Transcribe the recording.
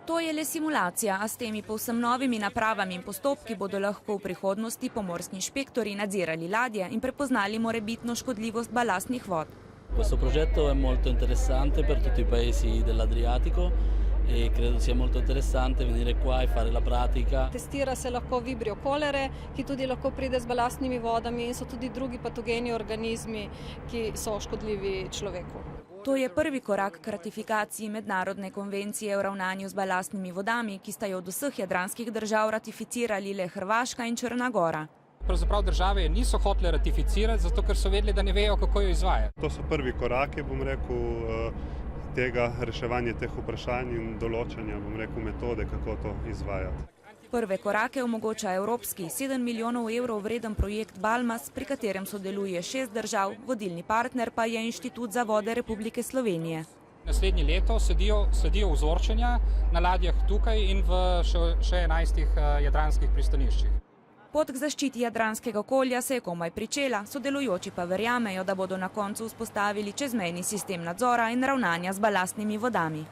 To je le simulacija, a s temi povsem novimi napravami in postopki bodo lahko v prihodnosti pomorski inšpektori nadzirali ladje in prepoznali morebitno škodljivost balastnih vod. Questo progetto è molto interessante per tutti i paesi dell'Adriatico e credo sia molto interessante venire qua e fare la pratica. Testira se lahko vibrio kolere, ki tudi lahko pride z balastnimi vodami, in so tudi drugi patogeni organizmi, ki so škodljivi človeku. To je prvi korak k ratifikaciji mednarodne konvencije o ravnanju z balastnimi vodami, ki sta jo od vseh jadranskih držav ratificirali le Hrvaška in Črna Gora. Pravzaprav države niso hotele ratificirati, zato ker so vedeli, da ne vejo, kako jo izvajati. To so prvi koraki, tega reševanja teh vprašanj in določanja, metode, kako to izvajati. Prve korake omogoča evropski 7 milijonov evrov vreden projekt Balmas, pri katerem sodeluje 6 držav, vodilni partner pa je Inštitut za vode Republike Slovenije. Naslednje leto sledijo vzorčenja na ladjah tukaj in v še 11 jadranskih pristaniščih. Pot k zaščiti jadranskega okolja se je komaj pričela, sodelujoči pa verjamejo, da bodo na koncu vzpostavili čezmejni sistem nadzora in ravnanja z balastnimi vodami.